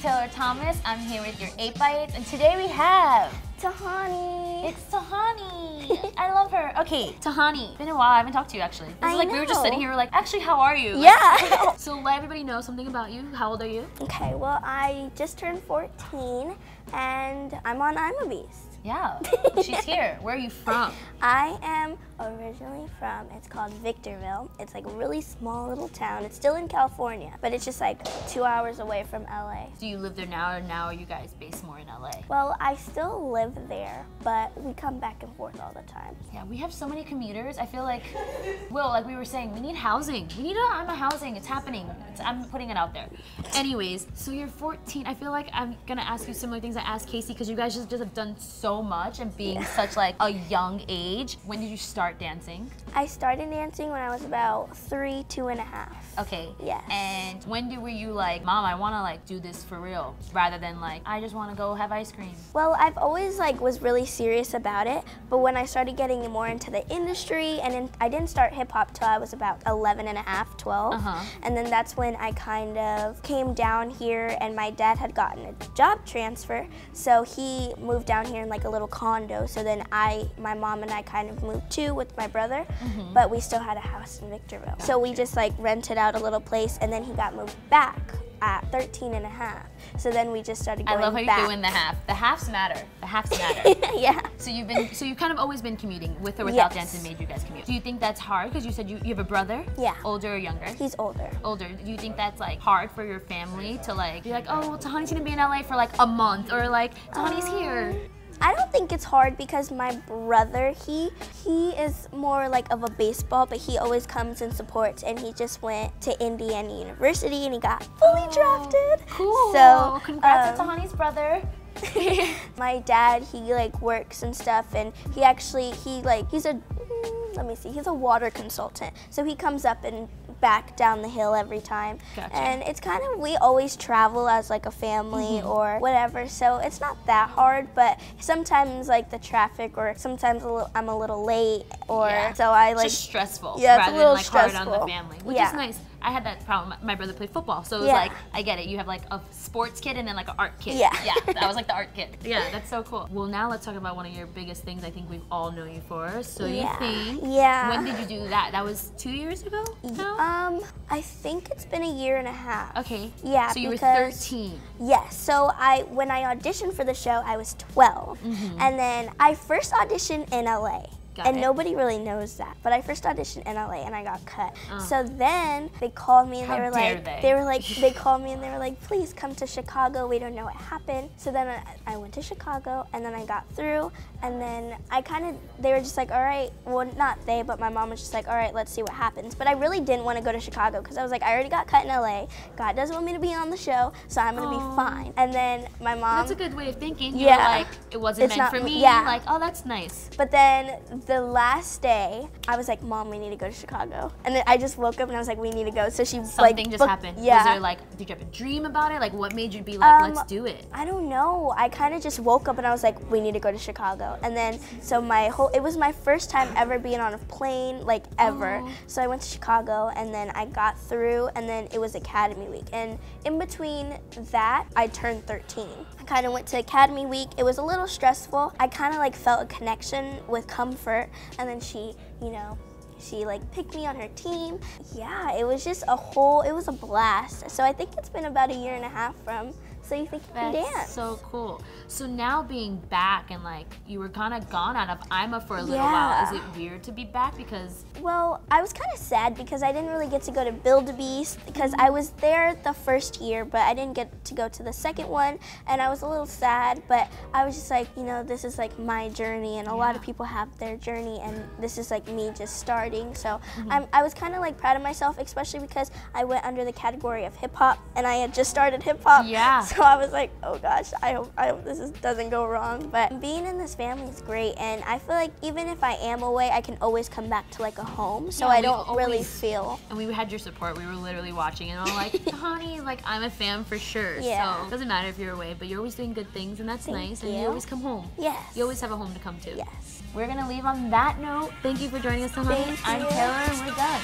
Taylor Thomas. I'm here with your 8x8s, and today we have Tahani. It's Tahani. I love her. Okay, Tahani. It's been a while. I haven't talked to you actually. This is like we were just sitting here. We're like, actually, how are you? Yeah. Like, so let everybody know something about you. How old are you? Okay. Well, I just turned 14, and I'm on I'm a Beast. Yeah. She's here. Where are you from? I am originally from, it's called Victorville. It's like a really small little town. It's still in California, but it's just like 2 hours away from LA. Do you live there now, or now are you guys based more in LA? Well, I still live there, but we come back and forth all the time. Yeah, we have so many commuters. I feel like, Will, like we were saying, we need housing. We need I'm a housing. It's happening. I'm putting it out there. Anyways, so you're 14. I feel like I'm gonna ask you similar things I asked Casey, because you guys just have done so much and being such like a young age. When did you start dancing? I started dancing when I was about 3, 2.5. Okay. Yes. And when were you like, Mom, I want to like do this for real, rather than like, I just want to go have ice cream? Well, I've always like was really serious about it, but when I started getting more into the industry, and I didn't start hip hop till I was about 11.5, 12, and then that's when I kind of came down here, and my dad had gotten a job transfer, so he moved down here in like a little condo. So then my mom and I kind of moved too with my brother, but we still had a house in Victorville. So we just like rented out a little place, and then he got moved back at 13.5. So then we just started going back. I love how you're doing the half. The halves matter. The halves matter. Yeah. So you've kind of always been commuting with or without dance, and made you guys commute. Do you think that's hard? Because you said you have a brother? Yeah. Older or younger? He's older. Older. Do you think that's like hard for your family to like be like, oh, well, Tahani's gonna be in LA for like a month, or like Tahani's here? I don't think it's hard, because my brother, he is more like of a baseball, but he always comes and supports, and he just went to Indiana University and he got fully drafted. Cool. So congrats to Tahani's brother. My dad, he like works and stuff, and he's a water consultant. So he comes up and back down the hill every time. Gotcha. And it's kind of, we always travel as like a family or whatever, so it's not that hard, but sometimes like the traffic, or sometimes I'm a little late, or so I like, it's just stressful, yeah, rather it's a little than like stressful. hard on the family, which is nice. I had that problem. My brother played football, so it was like, I get it. You have like a sports kid and then like an art kid. Yeah. Yeah, that was like the art kid. Yeah, that's so cool. Well, now let's talk about one of your biggest things I think we've all known you for. So you think, when did you do that? That was 2 years ago? No? I think it's been 1.5 years. Okay. Yeah, so you were 13. Yes, so when I auditioned for the show, I was 12. And then I first auditioned in LA. And nobody really knows that, but I first auditioned in LA and I got cut. So then they called me and they called me and they were like, please come to Chicago. We don't know what happened. So then I went to Chicago, and then I got through, and then they were just like, all right, well, not they, but my mom was just like, all right, let's see what happens. But I really didn't want to go to Chicago, because I was like, I already got cut in LA. God doesn't want me to be on the show, so I'm gonna be fine. And then my mom. That's a good way of thinking. You're like, it wasn't meant for me. Yeah. Like, oh, that's nice. But then the last day, I was like, Mom, we need to go to Chicago. And then I just woke up and I was like, we need to go. So something just happened. Yeah. Was there like, did you have a dream about it? Like, what made you be like, let's do it? I don't know. I kind of just woke up and I was like, we need to go to Chicago. And then, so it was my first time ever being on a plane, like ever. So I went to Chicago, and then I got through, and then it was Academy Week. And in between that, I turned 13. I kind of went to Academy Week. It was a little stressful. I kind of like felt a connection with Comfort, and then she like picked me on her team. Yeah, it was just it was a blast. So I think it's been about 1.5 years from So You Think You Can Dance. That's so cool. So now being back, and like you were kind of gone out of IMA for a little while, is it weird to be back? Because well, I was kind of sad because I didn't really get to go to Build-A-Beast, because I was there the first year, but I didn't get to go to the second one, and I was a little sad, but I was just like, you know, this is like my journey, and a lot of people have their journey, and this is like me just starting. So I was kind of like proud of myself, especially because I went under the category of hip hop, and I had just started hip hop. Yeah. So I was like, oh gosh, I hope this doesn't go wrong. But being in this family is great, and I feel like even if I am away, I can always come back to like a home, so I don't really feel. And we had your support. We were literally watching, and I'm like, honey, like I'm a fan for sure. Yeah. So it doesn't matter if you're away, but you're always doing good things, and that's nice. And you always come home. Yes. You always have a home to come to. Yes. We're gonna leave on that note. Thank you for joining us, Tahani. I'm Taylor, and we're done.